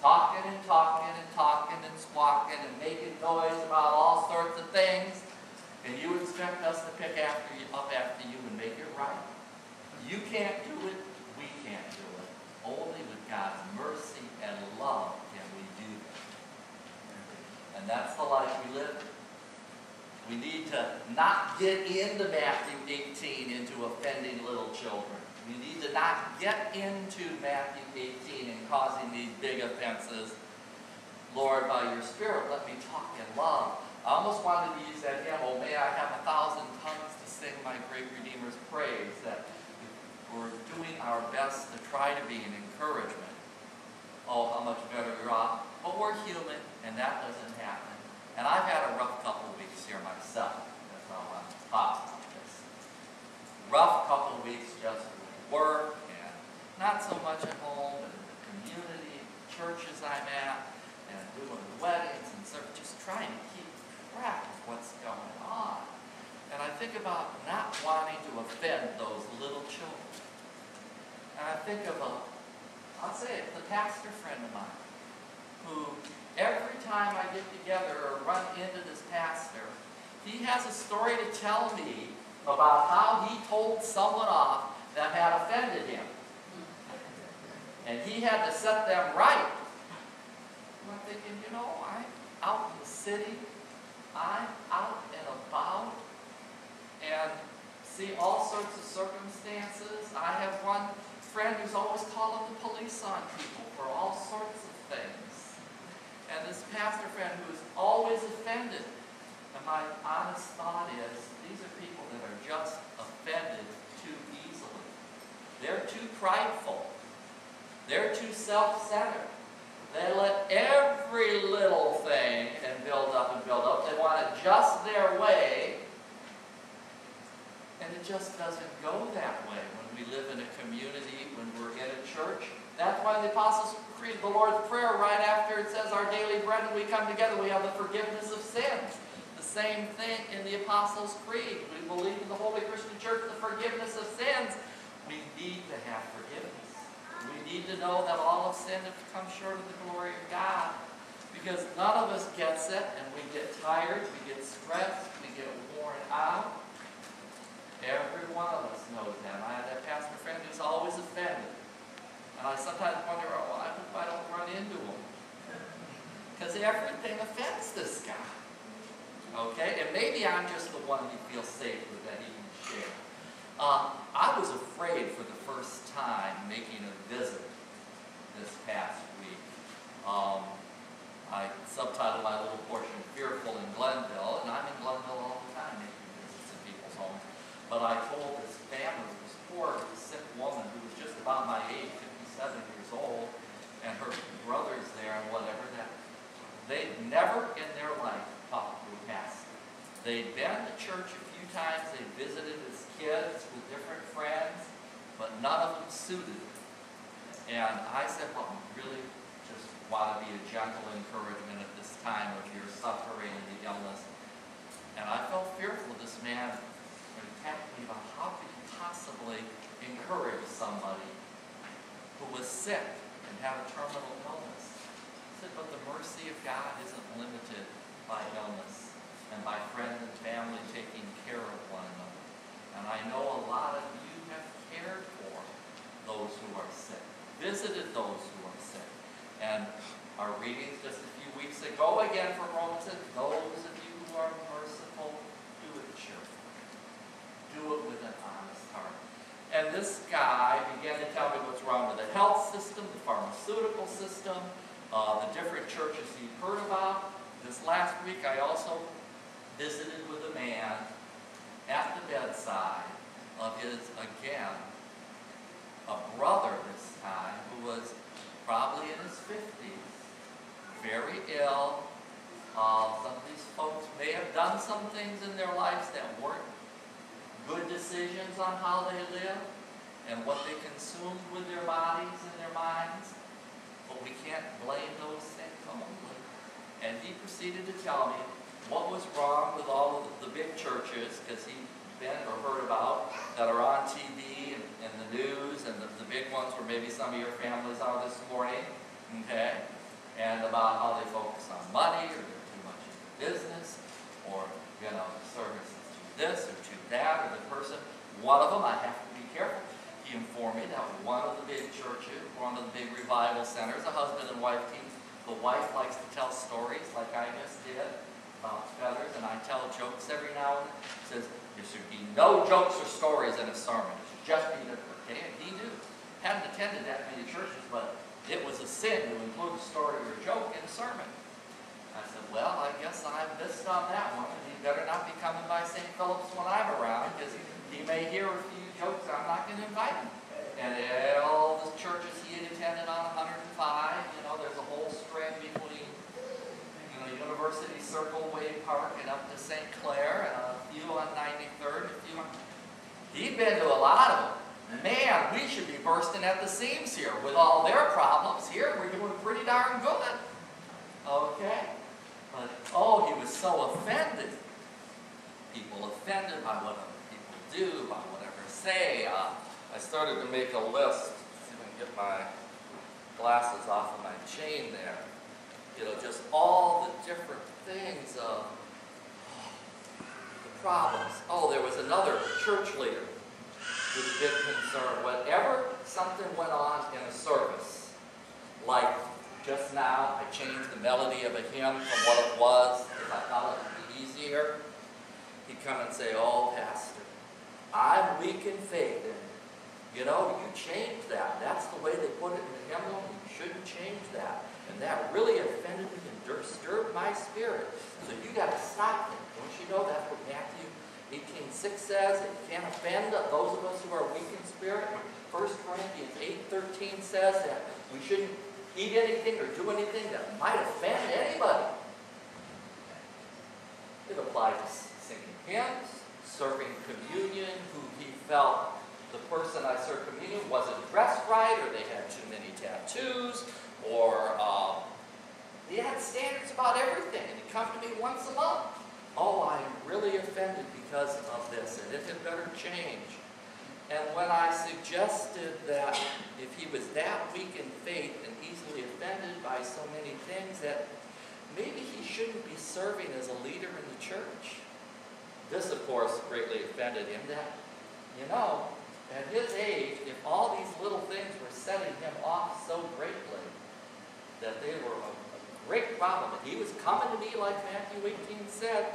talking and talking and talking and squawking and making noise about all sorts of things, and you expect us to pick up after you and make it right? You can't do it, we can't do it. Only with God's mercy and love can we do that. And that's the life we live in. We need to not get into Matthew 18 into offending little children. We need to not get into Matthew 18 and causing these big offenses. Lord, by your Spirit, let me talk in love. I almost wanted to use that hymn, oh, may I have 1,000 tongues to sing my great Redeemer's praise, that we're doing our best to try to be an encouragement. Oh, how much better we're off. But we're human, and that doesn't happen. And I've had a rough couple of weeks here myself. That's how I'm talking about this. Rough couple of weeks just with work, and not so much at home, but in the community, churches I'm at, and doing weddings and sort of just trying to keep track of what's going on. And I think about not wanting to offend those little children. And I think of I'll say it, the pastor friend of mine, who every time I get together or run into this pastor, he has a story to tell me about how he told someone off that had offended him. And he had to set them right. I'm thinking, you know, I'm out in the city, I'm out and about, and see all sorts of circumstances. I have one friend who's always calling the police on people for all sorts of things. And this pastor friend who's always offended. And my honest thought is, these are people that are just offended too easily. They're too prideful. They're too self-centered. They let every little thing and build up and build up. They want it just their way. And it just doesn't go that way when we live in a community, when we're in a church. That's why the Apostles' Creed, the Lord's Prayer, right after it says our daily bread, and we come together, we have the forgiveness of sins. The same thing in the Apostles' Creed. We believe in the Holy Christian Church, the forgiveness of sins. We need to have forgiveness. We need to know that all of sin has come short of the glory of God. Because none of us gets it, and we get tired, we get stressed, we get worn out. Every one of us knows that. I have that pastor friend who's always offended. And I sometimes wonder, oh, I hope I don't run into him. Because everything offends this guy. Okay? And maybe I'm just the one he feels safe with that he can share. I was afraid for the first time making a visit this past week. I subtitled my little portion, Fearful in Glenville, and I'm in Glenville all the time making visits in people's homes. But I told this family, this poor sick woman who was just about my age, 57 years old, and her brother's there and whatever, that they'd never in their life talked to a pastor. They'd been to church a few times, they visited as kids with different friends, but none of them suited them. And I said, well, I really just want to be a gentle encouragement at this time of your suffering and the illness. And I felt fearful of this man. He attacked me about how could you possibly encourage somebody who was sick and had a terminal illness. I said, but the mercy of God isn't limited by illness and by friends and family taking care of one another. And I know a lot of you have cared for those who are sick, visited those who are sick. And our readings just a few weeks ago again from Romans said, those of you who are merciful, do it cheerfully. Do it with an honest heart. And this guy began to tell me what's wrong with the health system, the pharmaceutical system, the different churches he heard about. This last week I also visited with a man at the bedside of his, again, a brother this time, who was probably in his 50s, very ill. Some of these folks may have done some things in their lives that weren't good decisions on how they live and what they consumed with their bodies and their minds. But we can't blame those things only. And he proceeded to tell me what was wrong with all of the big churches, because he'd been or heard about, that are on TV and the news, and the big ones where maybe some of your families are this morning. Okay? and about how they focus on money, or they're too much into business, or, you know, the service is too this or too that, or the person. One of them, I have to be careful. He informed me that one of the big churches, one of the big revival centers, a husband and wife team, the wife likes to tell stories like I just did about feathers, and I tell jokes every now and then. He says, there should be no jokes or stories in a sermon. It should just be different. Okay, and he knew. Hadn't attended that many churches, but it was a sin to include a story or a joke in a sermon. I said, well, I guess I missed on that one, and he better not be coming by StPhilip's when I'm around, because he may hear a few jokes. I'm not going to invite him. And all the churches he had attended on 105, you know, there's a whole string between, you know, University Circle, Wade Park, and up to St. Clair, and a few on 93rd, a few on... He'd been to a lot of them. Man, we should be bursting at the seams here with all their problems. Here, we're doing pretty darn good. Okay. But, oh, he was so offended. People offended by what other people do, by whatever say. I started to make a list. See if I can get my glasses off of my chain there. You know, just all the different things of the problems. Oh, there was another church leader with a big concern. Whenever something went on in a service, like just now, I changed the melody of a hymn from what it was, because I thought it would be easier, he'd come and say, oh, Pastor, I'm weak in faith, and you know, you changed that. That's the way they put it in the hymnal. You shouldn't change that. And that really offended me and disturbed my spirit. So you got to stop it. Don't you know that's what Matthew 18:6 says? That you can't offend those of us who are weak in spirit. 1 Corinthians 8:13 says that we shouldn't eat anything or do anything that might offend anybody. It applies to singing hymns, serving communion, who he felt the person I served communion wasn't dressed right, or they had too many tattoos, or he had standards about everything, and he'd come to me once a month. Oh, I'm really offended because of this, and it had better change. And when I suggested that if he was that weak in faith and easily offended by so many things, that maybe he shouldn't be serving as a leader in the church. This, of course, greatly offended him. That, you know, at his age, if all these little things were setting him off so greatly, that they were a great problem. And he was coming to me, like Matthew 18 said.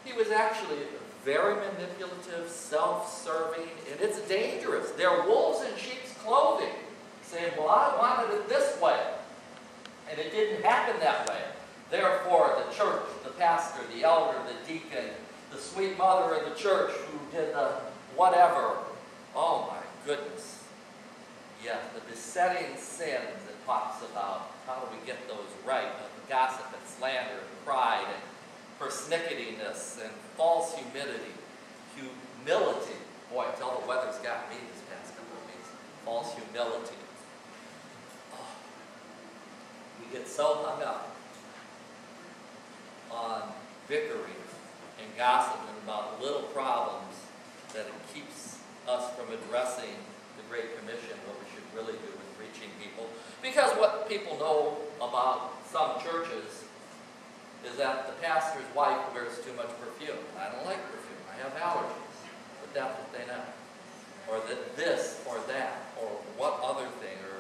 He was actually very manipulative, self-serving, and it's dangerous. They're wolves in sheep's clothing, saying, well, I wanted it this way, and it didn't happen that way. Therefore, the church, the pastor, the elder, the deacon, the sweet mother of the church who did the whatever, oh my goodness. Yes, the besetting sins it talks about. How do we get those right? Of gossip and slander and pride and persnicketiness and false humility. Humility. Boy, I tell the weather's got me this past couple of weeks. False humility. Oh, we get so hung up on bickering and gossiping about little problems that it keeps us from addressing the Great Commission, what we should really do with reaching people. Because what people know about some churches is that the pastor's wife wears too much perfume. I don't like perfume. I have allergies. But that's what they know. Or that this or that, or what other thing, or